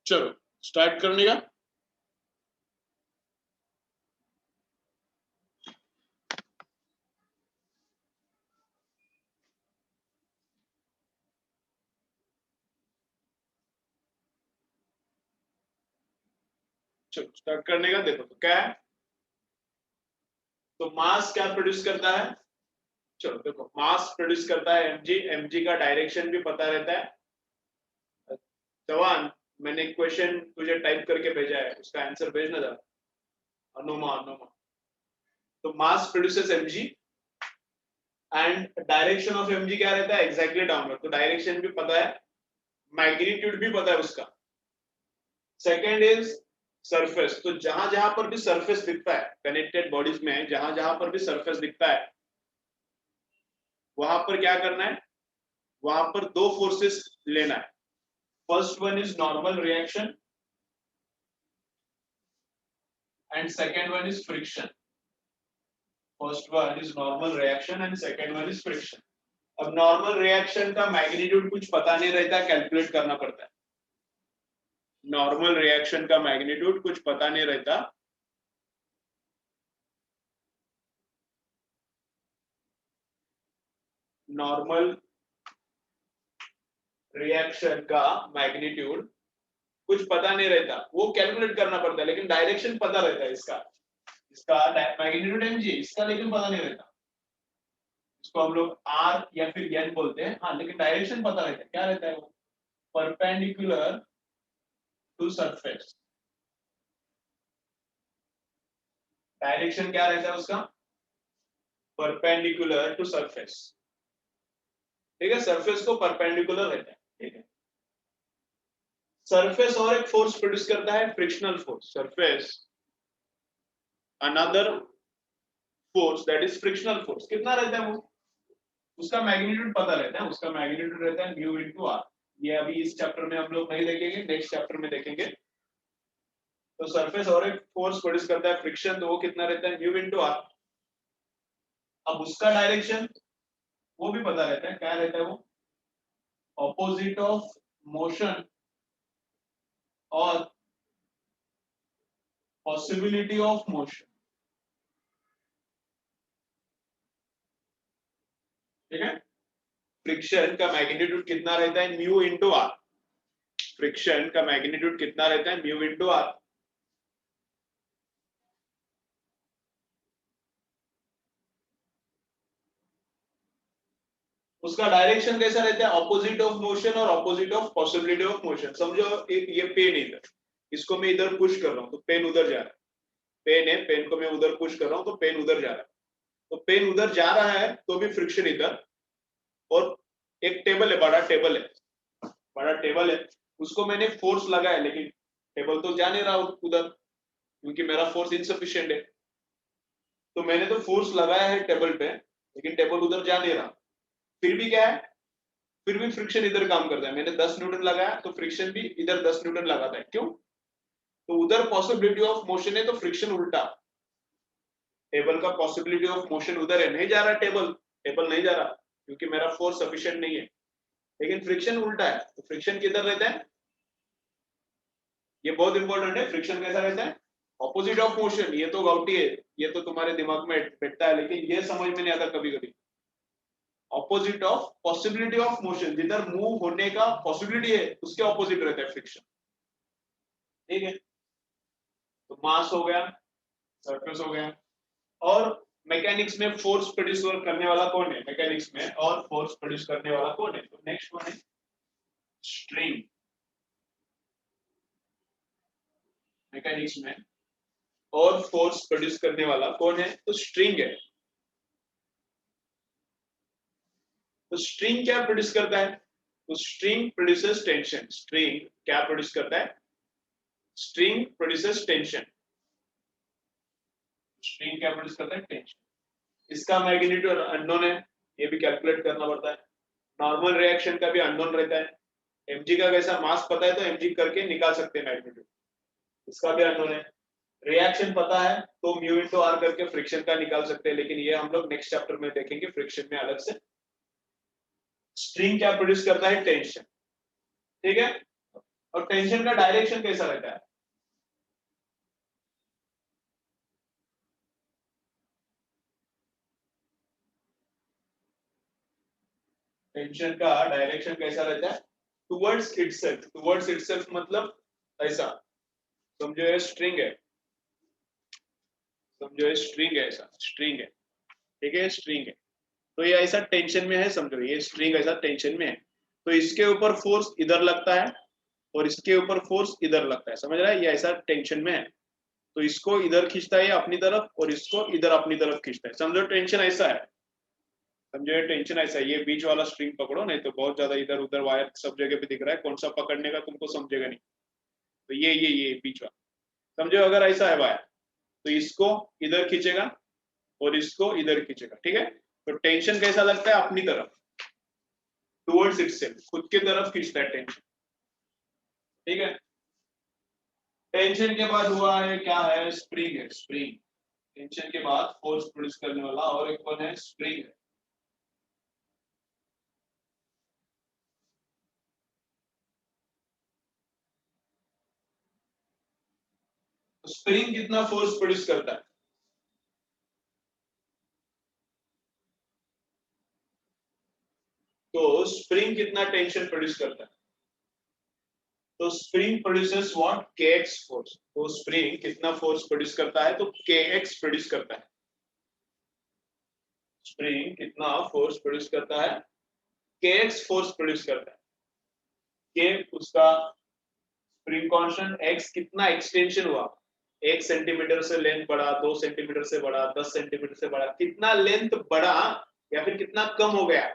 चलो स्टार्ट करने का। चलो स्टार्ट करने का। देखो तो क्या है, तो मास क्या प्रोड्यूस करता है। चलो देखो, मास प्रोड्यूस करता है एमजी। एमजी का डायरेक्शन भी पता रहता है। जवान, मैंने एक क्वेश्चन तुझे टाइप करके भेजा है, उसका आंसर भेजना था। अनुमा अनुमा। तो mass produces MG and direction of MG क्या रहता है, एग्जैक्टली डाउनवर्ड। तो डायरेक्शन भी पता है, मैग्नीट्यूड भी पता है उसका। Second is surface. तो जहां जहां पर भी सरफेस दिखता है कनेक्टेड बॉडीज में, जहां जहां पर भी सरफेस दिखता है वहां पर क्या करना है, वहां पर दो फोर्सेस लेना है। First one is normal reaction and second one is friction. First one is normal reaction and second one is friction. अब नॉर्मल रिएक्शन का मैग्नीट्यूड कुछ पता नहीं रहता, कैलकुलेट करना पड़ता है। नॉर्मल रिएक्शन का मैग्नीट्यूड कुछ पता नहीं रहता, नॉर्मल रिएक्शन का मैग्नीट्यूड कुछ पता नहीं रहता, वो कैलकुलेट करना पड़ता है। लेकिन डायरेक्शन पता रहता है इसका, इसका मैग्नीट्यूड एमजी, इसका लेकिन पता नहीं रहता। इसको हम लोग आर या फिर एन बोलते हैं। हाँ, लेकिन डायरेक्शन पता रहता है। क्या रहता है वो, परपेंडिकुलर टू सरफेस। डायरेक्शन क्या रहता है उसका, परपेंडिकुलर टू सरफेस। ठीक है, सरफेस को परपेंडिकुलर रहता है। ठीक है, सरफेस और एक फोर्स प्रोड्यूस करता है, frictional force. Surface another force that is frictional force. कितना रहता है वो, उसका मैग्नीट्यूड पता रहता है। उसका मैग्नीट्यूड रहता है म्यू इनटू आर। ये अभी इस चैप्टर में हम लोग नहीं देखेंगे, नेक्स्ट चैप्टर में देखेंगे। तो सरफेस और एक फोर्स प्रोड्यूस करता है फ्रिक्शन, तो वो कितना रहता है, म्यू इनटू आर। अब उसका डायरेक्शन वो भी पता रहता है। क्या रहता है वो, ऑपोजिट ऑफ मोशन और पॉसिबिलिटी ऑफ मोशन। ठीक है, फ्रिक्शन का मैग्नीट्यूड कितना रहता है, म्यू इनटू आर। फ्रिक्शन का मैग्नीट्यूड कितना रहता है, म्यू इनटू आर। उसका डायरेक्शन कैसा रहता है, ऑपोजिट ऑफ मोशन और opposite of possibility of motion. समझो ये पेन इधर, इसको मैं इधर पुश कर रहा हूं तो पेन उधर जा रहा है। पेन है, पेन को मैं उधर पुश कर रहा हूं तो पेन उधर जा रहा है। तो पेन उधर जा रहा है तो भी फ्रिक्शन इधर। और एक टेबल है, बड़ा टेबल है, बड़ा टेबल है, उसको मैंने फोर्स लगाया लेकिन टेबल तो जा नहीं रहा उधर, क्योंकि मेरा फोर्स इनसफिशिएंट है। तो मैंने तो फोर्स लगाया है टेबल पे, लेकिन टेबल उधर जा नहीं रहा। फिर भी क्या है, फिर भी फ्रिक्शन इधर काम करता है। मैंने 10 न्यूटन लगाया तो फ्रिक्शन भी इधर 10 न्यूटन लगाता है। क्यों, तो उधर पॉसिबिलिटी ऑफ मोशन है तो फ्रिक्शन उल्टा। टेबल का पॉसिबिलिटी ऑफ मोशन उधर है, नहीं जा रहा टेबल, टेबल नहीं जा रहा क्योंकि मेरा फोर्स सफिशिएंट नहीं है। लेकिन फ्रिक्शन उल्टा है, तो फ्रिक्शन किधर रहता है, ये बहुत इंपॉर्टेंट है। फ्रिक्शन कैसा रहता है, ऑपोजिट ऑफ मोशन। ये तो गाउटी है, ये तो तुम्हारे दिमाग में बैठता है, लेकिन ये समझ में नहीं आता कभी कभी। Opposite of possibility of motion, जिधर मूव होने का पॉसिबिलिटी है उसके ऑपोजिट रहता है फ्रिक्शन। ठीक है, तो मास हो गया, सरफेस हो गया। और मैकेनिक्स में फोर्स प्रोड्यूस करने वाला कौन है, मैकेनिक्स में और फोर्स प्रोड्यूस करने वाला कौन है, तो नेक्स्ट वन है स्ट्रिंग। मैकेनिक्स में और फोर्स प्रोड्यूस करने वाला कौन है, तो स्ट्रिंग है। तो स्ट्रिंग क्या प्रोड्यूस करता है, तो स्ट्रिंग प्रोड्यूसेस टेंशन। स्ट्रिंग क्या प्रोड्यूस करता है, स्ट्रिंग प्रोड्यूसेस टेंशन। स्ट्रिंग क्या प्रोड्यूस करता है, टेंशन। इसका मैग्नीट्यूड अननोन है, ये भी कैलकुलेट करना पड़ता है। नॉर्मल रिएक्शन का भी अननोन रहता है। एमजी का कैसा मास पता है तो एमजी करके निकाल सकते हैं मैग्नीट्यूड, इसका भी अननोन है। रिएक्शन पता है तो म्यू इनटू आर करके फ्रिक्शन का निकाल सकते हैं, लेकिन ये हम लोग नेक्स्ट चैप्टर में देखेंगे फ्रिक्शन में अलग से। स्ट्रिंग क्या प्रोड्यूस करता है, टेंशन। ठीक है, और टेंशन का डायरेक्शन कैसा रहता है? टेंशन का डायरेक्शन कैसा रहता है? Towards itself. टुवर्ड्स इटसेल्फ मतलब ऐसा, समझो ये स्ट्रिंग है, समझो ये स्ट्रिंग है, ऐसा स्ट्रिंग है, ठीक है, स्ट्रिंग है, तो ये ऐसा टेंशन में है, समझो ये स्ट्रिंग ऐसा टेंशन में है, तो इसके ऊपर फोर्स इधर लगता है और इसके ऊपर फोर्स इधर लगता है, समझ रहा है, ये ऐसा टेंशन में है, तो इसको इधर खींचता है अपनी तरफ और इसको इधर अपनी तरफ खींचता है, समझो टेंशन ऐसा है, समझो ये टेंशन ऐसा है, ये बीच वाला स्ट्रिंग पकड़ो, नहीं तो बहुत ज्यादा इधर उधर वायर सब जगह पे दिख रहा है, कौन सा पकड़ने का तुमको समझेगा नहीं, तो ये बीच वाला, समझो अगर ऐसा है वायर, तो इसको इधर खींचेगा और इसको इधर खींचेगा, ठीक है, तो टेंशन कैसा लगता है? अपनी तरफ, टुवर्ड्स इटसेल्फ, खुद की तरफ खींचता है टेंशन, ठीक है। टेंशन के बाद हुआ है क्या है? स्प्रिंग है, स्प्रिंग। टेंशन के बाद फोर्स प्रोड्यूस करने वाला और एक कौन है? स्प्रिंग है। तो स्प्रिंग कितना फोर्स प्रोड्यूस करता है? तो स्प्रिंग कितना टेंशन प्रोड्यूस करता है? तो spring produces what? kx force. तो स्प्रिंग कितना फोर्स प्रोड्यूस करता है? तो kx प्रोड्यूस करता है। स्प्रिंग कितना फोर्स प्रोड्यूस करता है? kx फोर्स प्रोड्यूस करता है। k उसका स्प्रिंग कांस्टेंट, x कितना एक्सटेंशन हुआ, 1 सेंटीमीटर से लेंथ बढ़ा, 2 सेंटीमीटर से बढ़ा, 10 सेंटीमीटर से बढ़ा, कितना लेंथ बढ़ा या फिर कितना कम हो गया,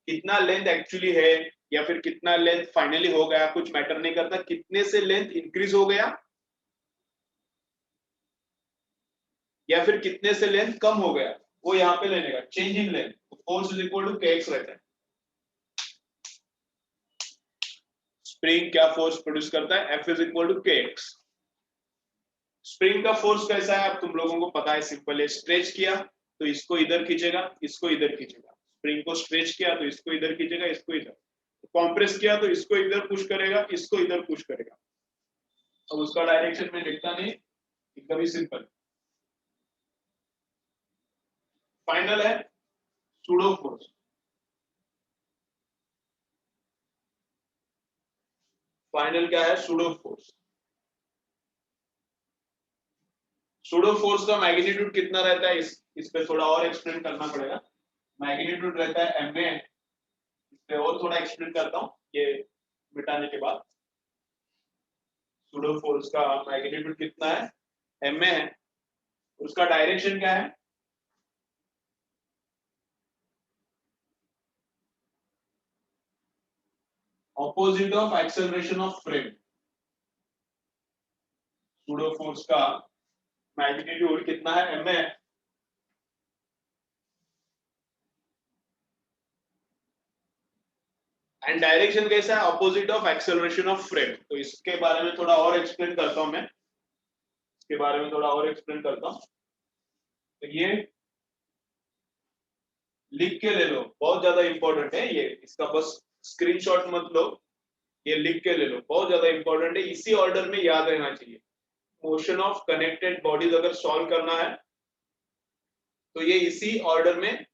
कितना लेंथ एक्चुअली है या फिर कितना लेंथ फाइनली हो गया, कुछ मैटर नहीं करता, कितने से लेंथ इंक्रीज हो गया या फिर कितने से लेंथ कम हो गया, वो यहाँ पे लेने का change in length, force is equal to kx रहता है। स्प्रिंग क्या फोर्स प्रोड्यूस करता है? F is equal to kx। Spring का फोर्स कैसा है अब तुम लोगों को पता है, सिंपल है, स्ट्रेच किया तो इसको इधर खींचेगा, इसको इधर खींचेगा, स्प्रिंग को स्ट्रेच किया तो इसको इधर खींचेगा, इसको इधर, कॉम्प्रेस किया तो इसको इधर पुश करेगा, इसको इधर पुश करेगा। अब उसका डायरेक्शन में लिखता नहीं, एकदम ही सिंपल। फाइनल है सूडो फोर्स। फाइनल क्या है? Pseudo force. सूडो फोर्स का मैग्नीट्यूड कितना रहता है? इस पे थोड़ा और एक्सप्लेन करना पड़ेगा। मैग्नीट्यूड रहता है एम ए, इस पे और थोड़ा एक्सप्लेन करता हूँ ये मिटाने के बाद। सूडो फोर्स का मैग्नीट्यूड कितना है? एम ए है। उसका डायरेक्शन क्या है? Opposite of acceleration of frame. Pseudo force का मैग्नीट्यूड कितना है? M A. एंड डायरेक्शन कैसा है? Opposite of acceleration of frame. तो इसके बारे में थोड़ा और एक्सप्लेन करता हूं मैं, इसके बारे में थोड़ा और एक्सप्लेन करता हूं। तो ये लिख के ले लो, बहुत ज्यादा इंपॉर्टेंट है ये, इसका बस स्क्रीनशॉट मत लो, ये लिख के ले लो, बहुत ज्यादा इंपॉर्टेंट है, इसी ऑर्डर में याद रहना चाहिए। मोशन ऑफ कनेक्टेड बॉडीज अगर सॉल्व करना है तो ये इसी ऑर्डर में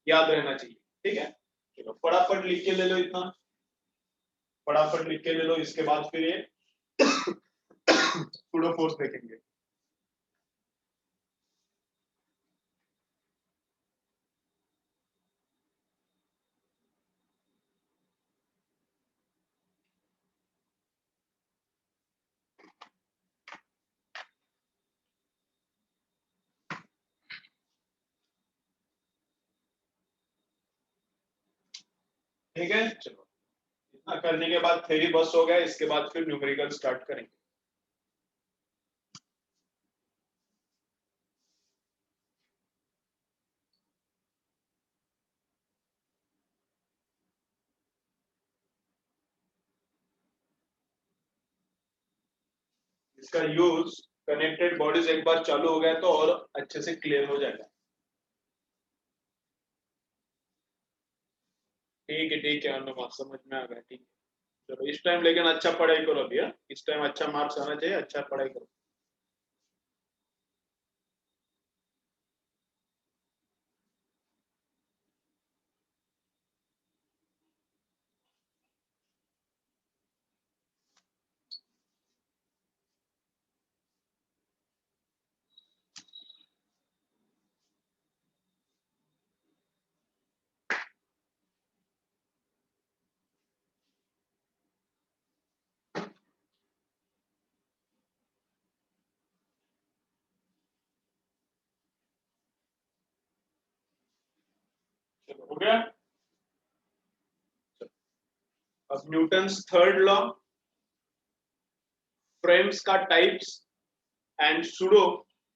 याद रहना चाहिए, ठीक है। चलो फटाफट लिख के ले लो, इतना फटाफट लिख के ले लो, इसके बाद फिर ये सूडो फोर्स देखेंगे। ठीक है, चलो इतना करने के बाद थ्योरी बस हो गया, इसके बाद फिर न्यूमेरिकल स्टार्ट करेंगे। इसका यूज कनेक्टेड बॉडीज एक बार चालू हो गया तो और अच्छे से क्लियर हो जाएगा। ठीक है अनुमा, समझ में आ गया, ठीक है। चलो इस टाइम लेकिन अच्छा पढ़ाई करो अभी, इस टाइम अच्छा मार्क्स आना चाहिए, अच्छा पढ़ाई करो। चलो हो गया। अब न्यूटन्स थर्ड लॉ, फ्रेम्स का टाइप्स एंड सूडो,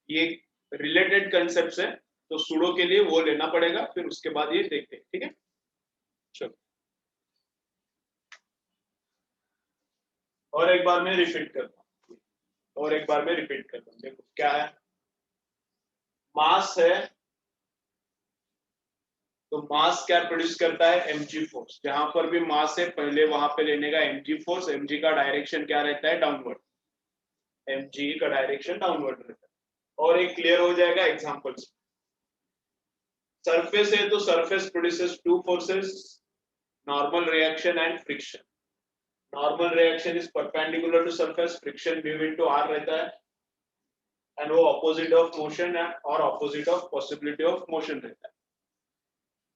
ये रिलेटेड कंसेप्ट है, तो सूडो के लिए वो लेना पड़ेगा, फिर उसके बाद ये देखते हैं, ठीक है। चलो और एक बार मैं रिपीट करता हूँ, और एक बार मैं रिपीट करता हूँ। देखो क्या है, मास है, तो मास क्या प्रोड्यूस करता है, mg फोर्स। जहां पर भी मास है पहले वहां पे लेने का mg फोर्स, mg का डायरेक्शन क्या रहता है, डाउनवर्ड, mg का डायरेक्शन डाउनवर्ड रहता है। और एक क्लियर हो जाएगा एग्जांपल से। सरफेस है तो surface produces two forces, normal reaction and friction. Normal reaction is perpendicular to surface, friction v into r रहता है, एंड वो ऑपोजिट ऑफ मोशन है और opposite of possibility of motion रहता है।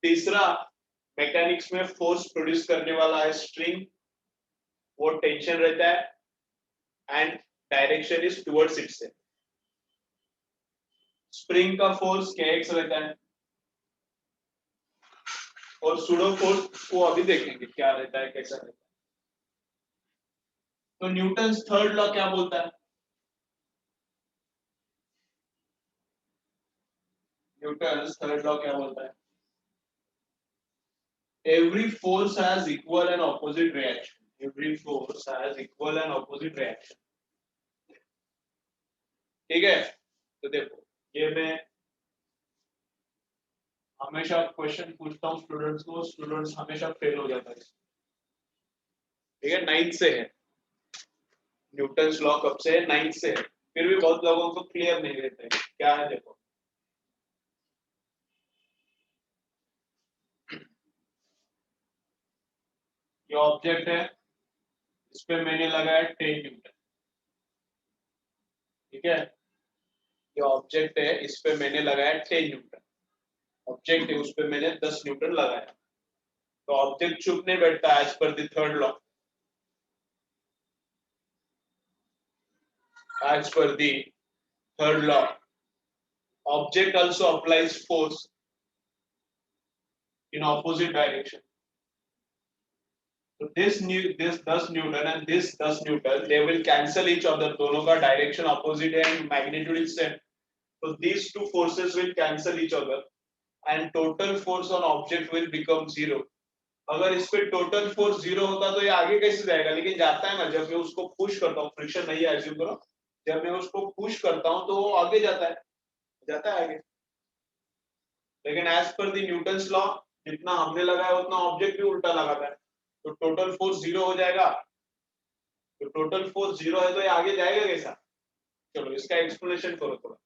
तीसरा, मैकेनिक्स में फोर्स प्रोड्यूस करने वाला है स्ट्रिंग, वो टेंशन रहता है and direction is towards it. Spring का फोर्स kx रहता है, और सूडो फोर्स को अभी देखेंगे क्या रहता है, कैसा रहता है। तो न्यूटन थर्ड लॉ क्या बोलता है, न्यूटन थर्ड लॉ क्या बोलता है, every force has equal and opposite reaction, every force has equal and opposite reaction। ठीक है, तो देखो ये मैं हमेशा क्वेश्चन पूछता हूँ स्टूडेंट्स को, स्टूडेंट्स हमेशा फेल हो जाता है। ठीक है, 9th से है न्यूटन लॉ, कब से है, 9th से है, फिर भी बहुत लोगों को क्लियर नहीं रहता है क्या है। देखो ये ऑब्जेक्ट है, इस पे मैंने लगाया 10 न्यूटन। ठीक है, ये ऑब्जेक्ट है, इस पे मैंने लगाया 10 न्यूटन। ऑब्जेक्ट है, उस पे मैंने 10 न्यूटन लगाया, तो ऑब्जेक्ट चुप नहीं बैठता as per the third law. As per the third law, object also applies force in opposite direction. So this 10 Newton and this 10 Newton, they will cancel each other. दोनों का direction opposite है and magnitude is same. So these two forces will cancel each other and total force on object will become zero. अगर इस पे total force zero होता तो ये आगे कैसे जाएगा, लेकिन जाता है ना, जब मैं उसको पुश करता हूँ, फ्रिक्शन नहीं है एज्यूम करो, जब मैं उसको पुश करता हूँ तो वो आगे जाता है, जाता है आगे। लेकिन as per the Newton's law, जितना हमने लगाया उतना ऑब्जेक्ट भी उल्टा लगाता है, तो टोटल फोर्स जीरो हो जाएगा। तो टोटल फोर्स जीरो है तो ये आगे जाएगा कैसा, चलो इसका एक्सप्लेनेशन करो थोड़ा,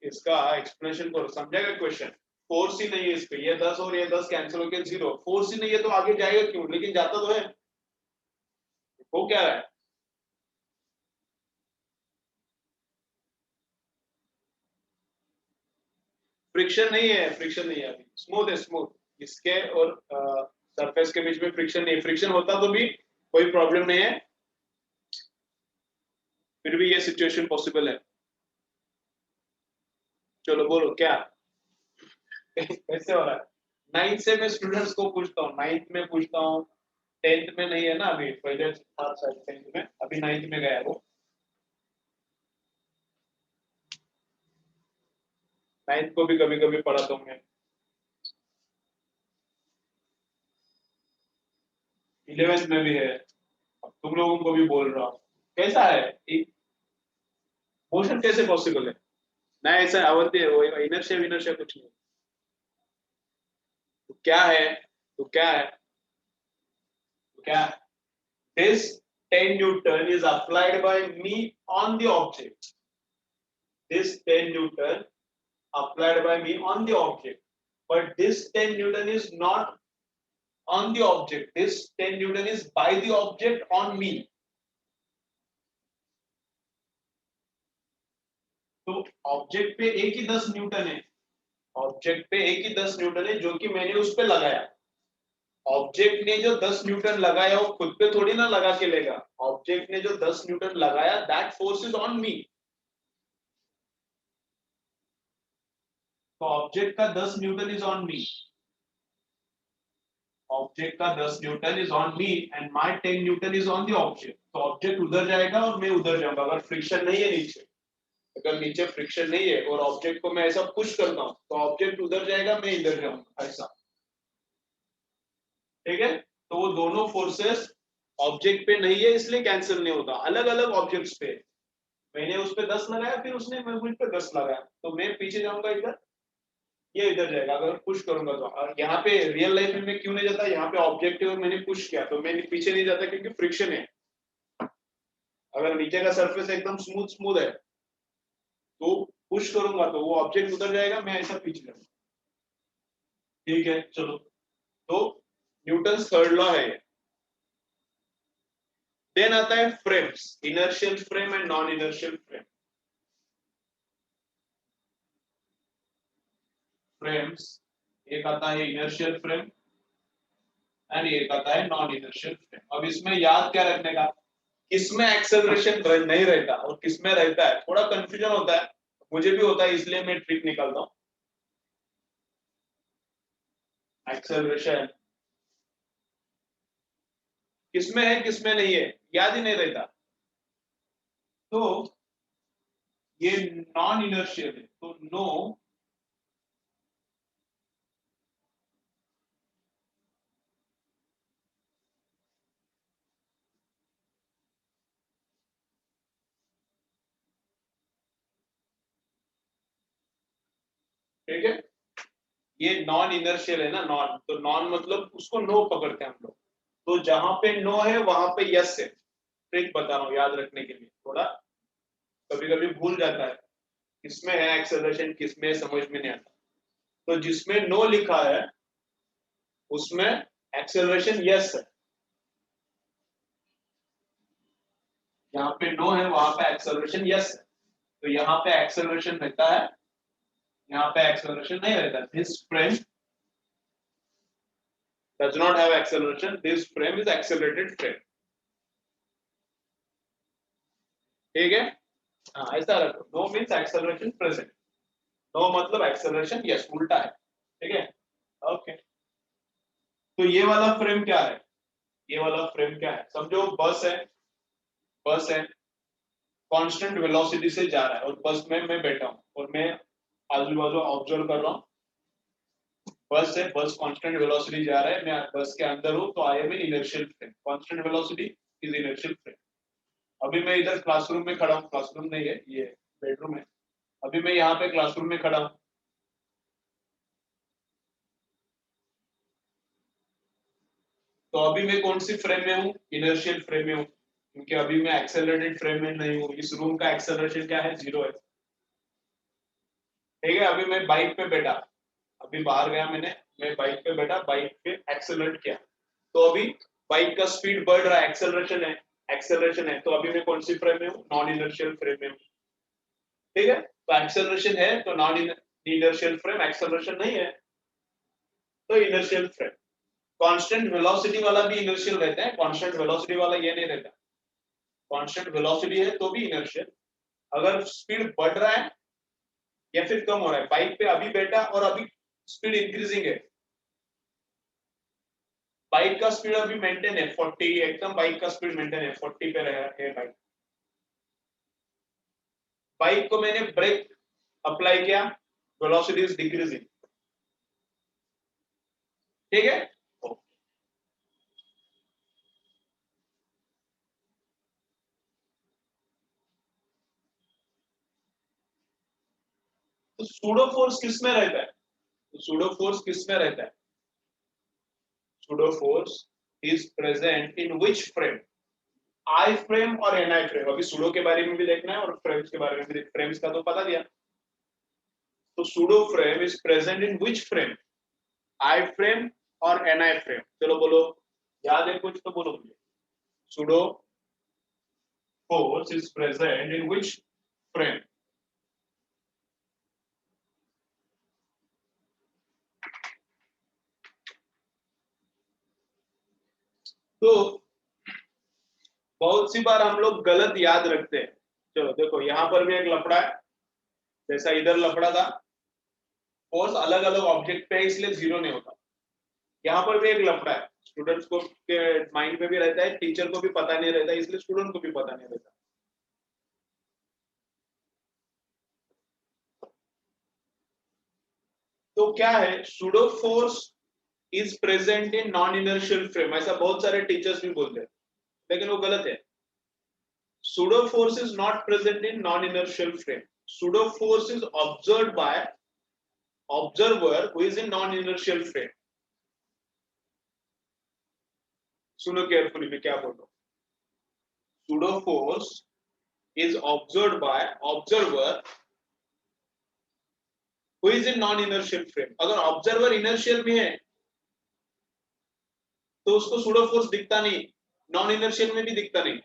इसका एक्सप्लेनेशन करो, समझेगा क्वेश्चन। फोर्स ही नहीं है इस पे, ये 10 और ये 10 कैंसिल होकर जीरो, फोर्स ही नहीं है तो आगे जाएगा क्यों, लेकिन जाता तो है, वो क्या है। फ्रिक्शन नहीं है, फ्रिक्शन नहीं है, अभी स्मूथ है, स्मूथ इसके और सरफेस के बीच में फ्रिक्शन नहीं है। फ्रिक्शन होता तो भी कोई प्रॉब्लम नहीं है, फिर भी ये सिचुएशन पॉसिबल है। चलो बोलो क्या कैसे हो रहा है। 9th से मैं स्टूडेंट्स को पूछता हूँ, 9th में पूछता हूँ, 10th में नहीं है ना अभी, पहले था शायद 10th में, अभी 9th में गया वो। 9th को भी कभी कभी पढ़ाता हूँ मैं, 11th में भी है, अब तुम लोगों को भी बोल रहा हूँ। कैसा है मोशन, कैसे पॉसिबल है, ना ऐसा आवृत्ति है वो, इनर्शिया विनर्शिया कुछ नहीं। तो क्या है, तो क्या है, क्या this 10 Newton is applied by me on the object. This 10 Newton applied by me on the object, but this 10 Newton is not on the object. This 10 Newton is by the object on me. तो object पे एक ही 10 Newton है, object पे एक ही 10 Newton है जो कि मैंने उस पे लगाया। ऑब्जेक्ट ने जो 10 न्यूटन लगाया वो खुद पे थोड़ी ना लगा के लेगा, ऑब्जेक्ट ने जो 10 न्यूटन लगाया that force is on me. तो ऑब्जेक्ट का 10 Newton is on me, object का 10 Newton is on me and my 10 Newton is on the object. तो ऑब्जेक्ट उधर जाएगा और मैं उधर जाऊंगा अगर फ्रिक्शन नहीं है नीचे, अगर नीचे फ्रिक्शन नहीं है और ऑब्जेक्ट को मैं ऐसा पुश करता हूं तो ऑब्जेक्ट उधर जाएगा, मैं इधर जाऊंगा ऐसा, ठीक है। तो वो दोनों फोर्सेस ऑब्जेक्ट पे नहीं है इसलिए कैंसिल नहीं होता, अलग अलग ऑब्जेक्ट्स पे। मैंने उस पे 10 लगाया, फिर उसने मुझ पे 10 लगाया, तो मैं पीछे जाऊंगा इधर, ये इधर जाएगा अगर पुश करूंगा तो। और यहाँ पे रियल लाइफ में मैं क्यों नहीं जाता, यहाँ पे ऑब्जेक्ट है और मैंने पुश किया तो मैं पीछे नहीं जाता क्योंकि फ्रिक्शन है। अगर नीचे का सरफेस एकदम स्मूथ स्मूथ है तो पुश करूंगा तो वो ऑब्जेक्ट उधर जाएगा, मैं ऐसा पीछे जाऊंगा, ठीक है। चलो, तो न्यूटन थर्ड लॉ है। देन आता है frames, inertial frame and non inertial frame. Frames, एक आता है इनर्शियल फ्रेम एंड एक आता है नॉन इनर्शियल फ्रेम। अब इसमें याद क्या रखने का, किसमें एक्सेलरेशन नहीं रहता और किसमें रहता है, थोड़ा कंफ्यूजन होता है, मुझे भी होता है, इसलिए मैं ट्रिक निकालता हूं। एक्सेलरेशन किसमें है किसमें नहीं है याद ही नहीं रहता, तो ये नॉन इनर्शियल है तो नो ठीक है। ये नॉन इनर्शियल है ना, नॉन, तो नॉन मतलब उसको नो पकड़ते हैं हम लोग, तो जहां पे नो है वहां पे यस है। ट्रिक बता रहा हूँ याद रखने के लिए, थोड़ा कभी कभी भूल जाता है किसमें है एक्सेलरेशन किसमें समझ में नहीं आता। तो जिसमें नो लिखा है उसमें एक्सेलरेशन यस है, यहाँ पे नो है वहां पे एक्सेलरेशन यस है, तो यहाँ पे एक्सेलरेशन रहता है, यहाँ पे एक्सेलरेशन नहीं रहता। This frame does not have acceleration, this frame is accelerated frame, ठीक है। हाँ ऐसा रखो, no means acceleration present, no मतलब एक्सेलरेशन यस उल्टा है, ठीक है। ओके, तो ये वाला फ्रेम क्या है, ये वाला फ्रेम क्या है, समझो बस है, बस है, कांस्टेंट वेलोसिटी से जा रहा है और बस में मैं बैठा हूँ और मैं आजू बाजू ऑब्जर्व कर रहा हूँ, बस है, बस कांस्टेंट वेलोसिटी जा रहा है, मैं बस के अंदर हूँ, तो I am in inertial frame, constant velocity is inertial frame. अभी मैं इधर क्लासरूम में खड़ा हूँ, क्लासरूम नहीं है ये बेडरूम है, अभी मैं यहाँ पे क्लासरूम में खड़ा हूँ, तो अभी मैं कौन सी फ्रेम में हूँ, इनर्शियल फ्रेम में हूँ, क्योंकि अभी मैं एक्सेलरेटेड फ्रेम में नहीं हूँ, इस रूम का एक्सेलरेशन क्या है, 0 है, ठीक है। अभी मैं बाइक पे बैठा, अभी बाहर गया मैं बाइक पे बैठा, बाइक पे एक्सेलरेट किया, तो अभी बाइक का स्पीड बढ़ रहा है, एक्सेलरेशन है, एक्सेलरेशन है, तो अभी मैं कौन सी फ्रेम में हूँ, नॉन इनर्शियल फ्रेम में हूँ, ठीक है। तो एक्सेलरेशन है तो नॉन इनर्शियल फ्रेम, एक्सेलरेशन नहीं है तो इनर्शियल फ्रेम। कांस्टेंट वेलोसिटी वाला भी इनर्शियल रहता है, कांस्टेंट वेलोसिटी वाला ये नहीं रहता, कांस्टेंट वेलोसिटी है तो भी इनर्शियल। अगर स्पीड बढ़ रहा है या फिर कम हो रहा है, बाइक पे अभी बैठा और अभी स्पीड इंक्रीजिंग है, बाइक का स्पीड अभी मेंटेन है 40, एकदम बाइक का स्पीड मेंटेन है 40 पे रहा है बाइक, बाइक को मैंने ब्रेक अप्लाई किया, वेलोसिटी इज डिक्रीजिंग, ठीक है। तो सूडो फोर्स किस में रहता है, तो सूडो फोर्स किस में रहता है, pseudo force is present in which frame, I frame और ni frame. अभी सूडो के बारे में भी देखना है और फ्रेम्स के बारे में भी. फ्रेम्स का तो पता दिया. तो pseudo frame is present in which frame, I frame और ni frame. चलो बोलो, याद है कुछ तो बोलो मुझे. Pseudo force is present in which frame? तो बहुत सी बार हम लोग गलत याद रखते हैं. चलो देखो, यहां पर भी एक लफड़ा है, जैसा इधर लफड़ा था. फोर्स अलग अलग ऑब्जेक्ट पे है इसलिए जीरो नहीं होता. यहाँ पर भी एक लफड़ा है, स्टूडेंट्स को के माइंड में भी रहता है, टीचर को भी पता नहीं रहता, इसलिए स्टूडेंट को भी पता नहीं रहता. तो क्या है, pseudo force is present in non inertial frame. ऐसा बहुत सारे टीचर्स भी बोलते हैं, लेकिन वो गलत है. Pseudo force is not present in non-inertial frame. Pseudo force is observed by observer who is in non-inertial frame. सुनो carefully मैं क्या बोल रहा हूँ. Pseudo force is observed by observer who is in non-inertial frame. अगर observer inertial में है तो उसको pseudo force दिखता नहीं, non-inertial में भी दिखता नहीं.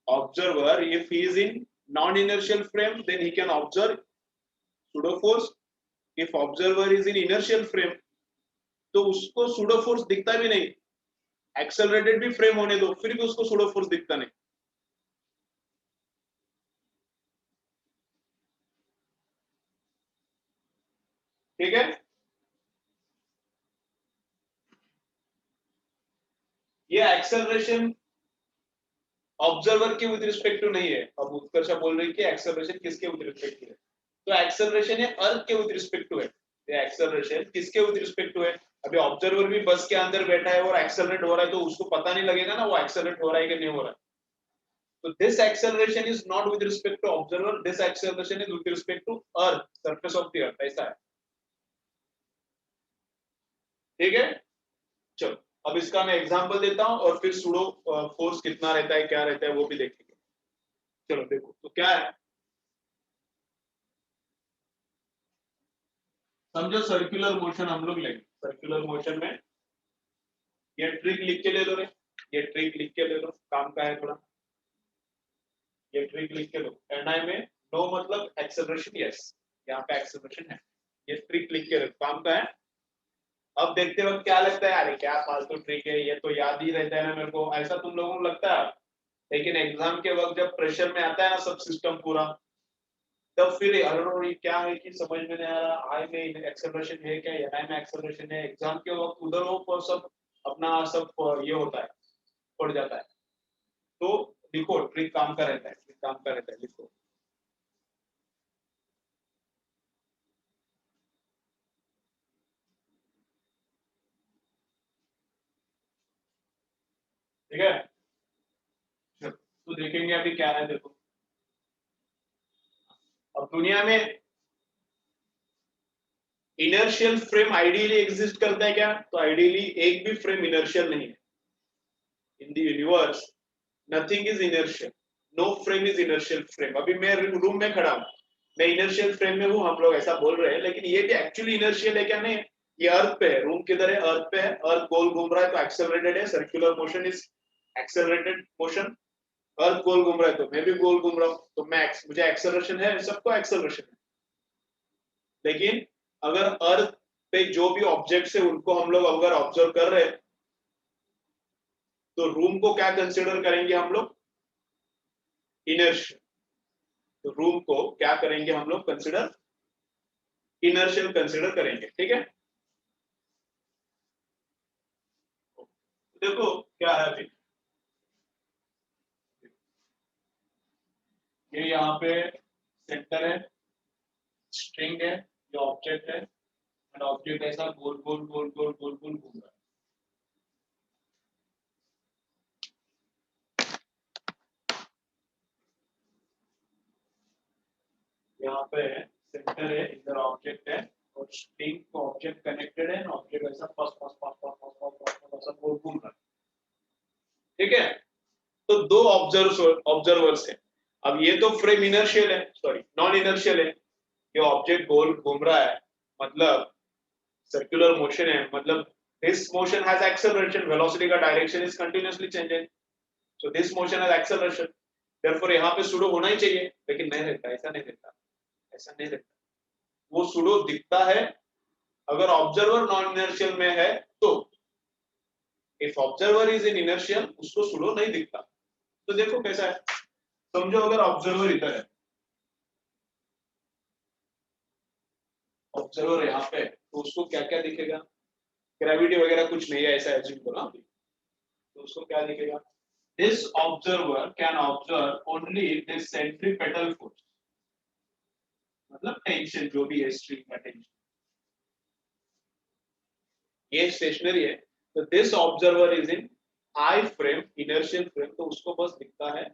Observer, if he is in non-inertial frame, then he can observe pseudo force. If observer is in inertial frame, तो उसको pseudo force दिखता भी नहीं. एक्सेलरेटेड भी फ्रेम होने दो, फिर भी उसको सूडो फोर्स दिखता नहीं. ठीक है, ये एक्सेलरेशन ऑब्जर्वर के विद रिस्पेक्ट टू नहीं है. अब उत्कर्षा बोल रही है कि एक्सेलरेशन किसके विद रिस्पेक्ट टू है, तो एक्सेलरेशन है अर्थ के विद रिस्पेक्ट टू है. ये एक्सेलरेशन किसके विद रिस्पेक्ट टू है. अभी ऑब्जर्वर भी बस के अंदर बैठा है और एक्सेलरेट हो रहा है, तो उसको पता नहीं लगेगा ना वो एक्सेलरेट हो रहा है कि नहीं हो रहा है. So this acceleration is not with respect to observer, this acceleration is with respect to earth, surface of the earth. ऐसा है. ठीक है, चलो अब इसका मैं एग्जांपल देता हूं और फिर सूडो फोर्स कितना रहता है, क्या रहता है, वो भी देखेंगे. चलो देखो, तो क्या है, समझो सर्कुलर मोशन हम लोग लेंगे. सर्कुलर मोशन में ये ट्रिक लिख के ले लो रे, ये ट्रिक लिख के ले लो, काम का है थोड़ा. ये ट्रिक लिख के लो. एनआई में नो मतलब एक्सेलरेशन, यस यहाँ पे एक्सेलरेशन है. ये ट्रिक लिख के लो, काम का है. अब देखते वक्त क्या लगता है, अरे क्या फालतू ट्रिक है, ये तो याद ही रहता है ना मेरे को, ऐसा तुम लोगों को लगता है. लेकिन एग्जाम के वक्त जब प्रेशर में आता है ना सब सिस्टम पूरा, तब फिर अरे क्या है कि समझ में नहीं आ रहा, आई में एक्सेलरेशन है क्या, एनआई में एक्सेलरेशन है. एग्जाम के वक्त उधर वो सब अपना सब ये होता है, पड़ जाता है. तो लिखो, ट्रिक काम का रहता है, ट्रिक काम का रहता है, लिखो. ठीक है, तो देखेंगे अभी क्या है. देखो, अब दुनिया में इनर्शियल फ्रेम आइडियली एग्जिस्ट करता है क्या, तो आइडियली एक भी फ्रेम इनर्शियल नहीं है. In the universe nothing is inertial, no frame is inertial frame. अभी मैं रूम में खड़ा हूं, मैं इनर्शियल फ्रेम में हूं, हम लोग ऐसा बोल रहे हैं, लेकिन ये भी एक्चुअली इनर्शियल है क्या, नहीं. ये अर्थ पे है, रूम किधर है, अर्थ पे है, अर्थ गोल घूम रहा है तो एक्सेलरेटेड है. Circular motion is accelerated motion. Earth गोल घूम रहा है तो मैं भी गोल घूम रहा हूं, तो मैक्स मुझे एक्सेलरेशन है, सबको एक्सेलरेशन है. लेकिन अगर अर्थ पे जो भी ऑब्जेक्ट्स है उनको हम लोग अगर ऑब्जर्व कर रहे हैं, तो रूम को क्या कंसीडर करेंगे हम लोग, इनर्शियल. तो रूम को क्या करेंगे हम लोग, कंसीडर इनर्शियल कंसीडर करेंगे. ठीक है, देखो क्या है अभी, ये यहाँ पे सेंटर है, स्ट्रिंग है, ये ऑब्जेक्ट है, एंड ऑब्जेक्ट ऐसा गोल गोल गोल गोल गोल गोल घूम रहा है. यहाँ पे सेंटर है, इधर ऑब्जेक्ट है और स्ट्रिंग तो ऑब्जेक्ट कनेक्टेड है, ऑब्जेक्ट ऐसा first first first first first ऐसा घूम रहा है, ठीक है। तो दो ऑब्जर्वर्स है। अब ये तो फ्रेम इनर्शियल है, सॉरी नॉन इनर्शियल है, ये ऑब्जेक्ट गोल घूम रहा है, मतलब सर्कुलर मोशन है, मतलब this motion has acceleration, velocity का direction is continuously changing, so this motion has acceleration, therefore यहाँ पे सुडो होना ही चाहिए, लेकिन नहीं रहता, ऐसा नहीं रहता, ऐसा नहीं रहता। वो सुडो दिखता है अगर ऑब्जर्वर नॉन इनर्शियल में है तो, if observer is in inertial उसको सुडो नहीं दिखता। तो देखो कैसा है, समझो अगर ऑब्जर्वर इधर है, ऑब्जर्वर यहाँ पे, तो उसको क्या क्या दिखेगा, ग्रेविटी वगैरह कुछ नहीं है ऐसा एज्यूम करो, तो उसको क्या दिखेगा, this observer can observe only this centripetal force, मतलब टेंशन जो भी है स्ट्रिंग का टेंशन, ये स्टेशनरी है, तो this observer is in I frame, inertial frame, तो उसको बस दिखता है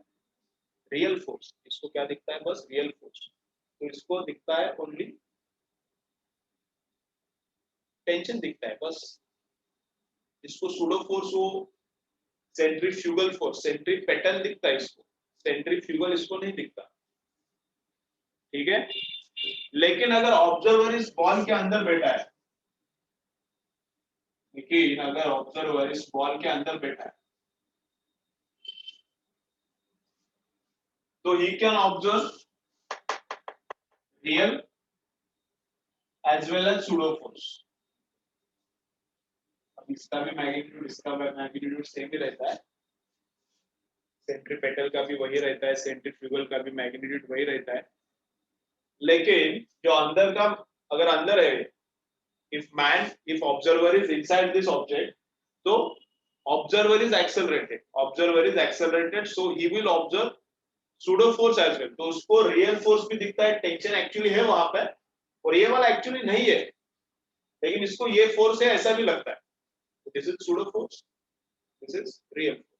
रियल फोर्स, इसको क्या दिखता है, बस रियल फोर्स, तो इसको दिखता है ओनली टेंशन दिखता है बस, इसको सूडो फोर्स वो सेंट्रीफ्यूगल फोर्स, सेंट्रीपेटल दिखता है इसको, सेंट्रीफ्यूगल इसको नहीं दिखता, ठीक है। लेकिन अगर ऑब्जर्वर इस बॉल के अंदर बैठा है, लेकिन अगर ऑब्जर्वर इस बॉल के अंदर बैठा है, तो he can observe real as well as pseudo force. अब इसका भी मैग्नीट्यूड, इसका मैग्नीट्यूड सेम ही रहता है, सेंट्रीपेटल का भी वही रहता है, सेंट्रीफ्यूगल का भी मैग्नीट्यूड वही रहता है, लेकिन जो अंदर का, अगर अंदर है, if observer is inside this object, so observer is accelerated, so he will observe pseudo force as well, तो उसको रियल फोर्स भी दिखता है, टेंशन एक्चुअली है वहां पे, और ये वाला एक्चुअली नहीं है, लेकिन इसको ये फोर्स है ऐसा भी लगता है, this is pseudo force, this is real force.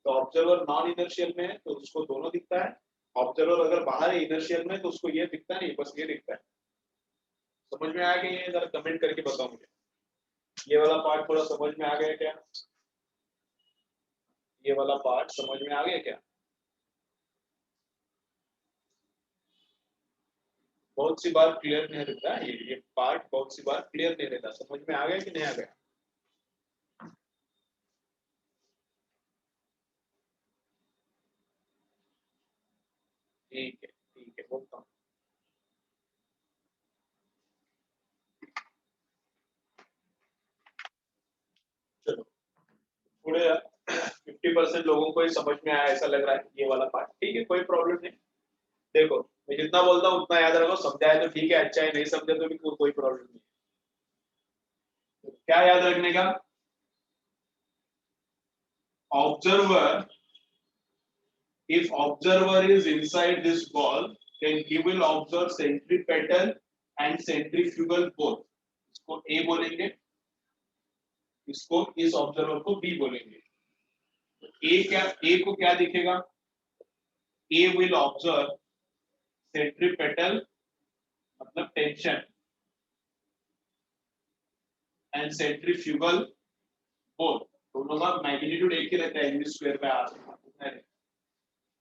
तो ऑब्जर्वर नॉन इनर्शियल में है तो उसको दोनों दिखता है, ऑब्जर्वर अगर बाहर है इनर्शियल में तो उसको ये दिखता नहीं, बस ये दिखता है। समझ में आ गया ये, जरा कमेंट करके बताओ मुझे, ये वाला पार्ट थोड़ा समझ में आ गया क्या, ये वाला पार्ट समझ में आ गया क्या? बहुत सी बार क्लियर नहीं रहता ये पार्ट बहुत सी बार क्लियर नहीं रहता, समझ में आ गया कि नहीं आ गया? ठीक है बोलता हूँ। चलो थोड़े 50% लोगों को ही समझ में आया ऐसा लग रहा है ये वाला पार्ट, ठीक है कोई प्रॉब्लम नहीं। देखो मैं जितना बोलता हूँ उतना याद रखो, समझाए तो ठीक है, अच्छा है, नहीं समझे तो भी कोई प्रॉब्लम नहीं। तो क्या याद रखने का, observer, if observer is inside this ball then he will observe centripetal and centrifugal both, इसको A बोलेंगे, इसको इस ऑब्जर्वर को B बोलेंगे। तो A को क्या दिखेगा, A will observe centripetal मतलब टेंशन एंड सेंट्रीफ्यूगल बोथ, दोनों का मैग्नीट्यूड एक ही रहता है, mv स्क्वायर बाय r उतना है।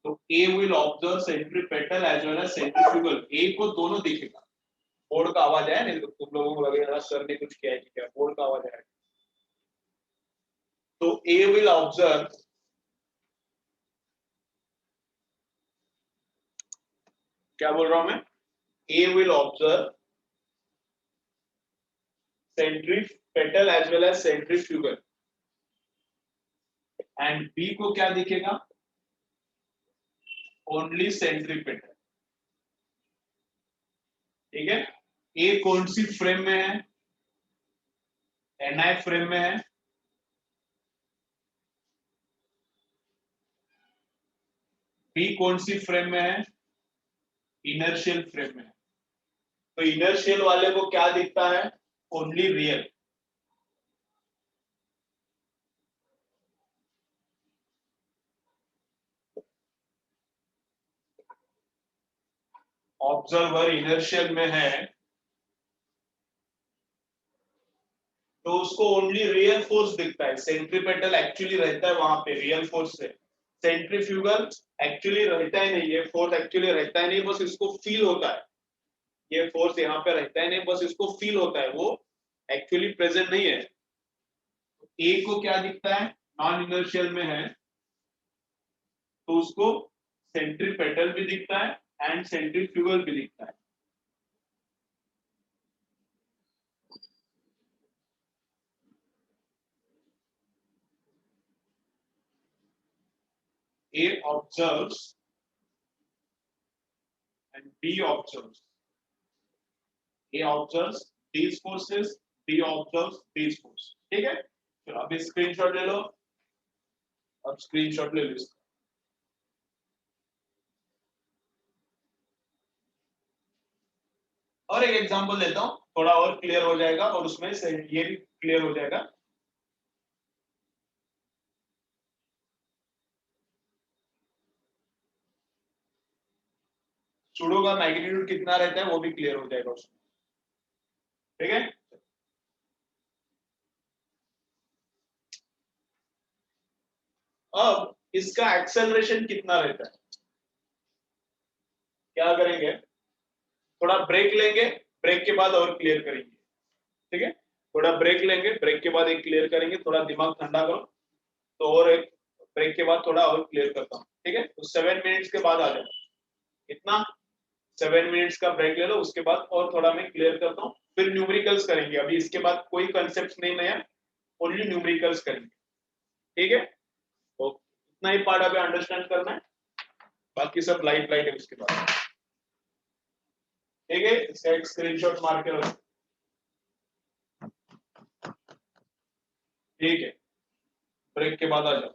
तो A will observe centripetal as well as centrifugal, A को दोनों दिखेगा। बोर्ड का आवाज आया नहीं तो तुम लोगों को लगेगा सर ने कुछ किया है क्या, बोर्ड का आवाज आया। तो A will observe क्या बोल रहा हूं मैं, A will observe centripetal as well as centrifugal and B को क्या दिखेगा, ओनली सेंट्रीपेटल, ठीक है। A कौन सी फ्रेम में है, Ni फ्रेम में है, B कौन सी फ्रेम में है, इनर्शियल फ्रेम में है। तो इनर्शियल वाले को क्या दिखता है, ओनली रियल, ऑब्जर्वर इनर्शियल में है तो उसको ओनली रियल फोर्स दिखता है, सेंट्रीपेटल एक्चुअली रहता है वहां पे रियल फोर्स से, सेंट्रीफ्यूगल एक्चुअली रहता ही नहीं, ये फोर्स एक्चुअली रहता ही नहीं, बस इसको फील होता है, ये फोर्स यहाँ पे रहता ही नहीं, बस इसको फील होता है, वो एक्चुअली प्रेजेंट नहीं है। ए को क्या दिखता है, नॉन इनर्शियल में है, तो उसको सेंट्रीपेटल भी दिखता है एंड सेंट्रीफ्यूगल भी दिखता है। A observes and B observes. A observes these forces, B observes these forces. ठीक है, चलो अभी स्क्रीनशॉट ले लो, अब स्क्रीनशॉट ले लो इसका। और एक एग्जांपल देता हूं, थोड़ा और क्लियर हो जाएगा और उसमें से ये भी क्लियर हो जाएगा। सुडो का मैग्नीट्यूड कितना रहता है वो भी क्लियर हो जाएगा उसमें, ठीक है। अब इसका एक्सेलरेशन कितना रहता है, क्या करेंगे, थोड़ा ब्रेक लेंगे, ब्रेक के बाद और क्लियर करेंगे, ठीक है। थोड़ा ब्रेक लेंगे, ब्रेक के बाद एक क्लियर करेंगे, थोड़ा दिमाग ठंडा करो, तो और एक ब्रेक के बाद थोड़ा और क्लियर करता हूँ, ठीक है। तो 7 मिनट्स के बाद आ जाओ, इतना 7 मिनट्स का ब्रेक ले लो, उसके बाद और थोड़ा मैं क्लियर करता हूँ, फिर न्यूमेरिकल्स करेंगे, अभी इसके बाद कोई कंसेप्ट नहीं नया, ओनली न्यूमेरिकल्स करेंगे, ठीक है। तो इतना ही पार्ट अभी अंडरस्टैंड करना है, बाकी सब लाइट लाइट है उसके बाद, ठीक है। इसका एक स्क्रीनशॉट मार के रखो, ठीक है, ब्रेक के बाद आ जाओ।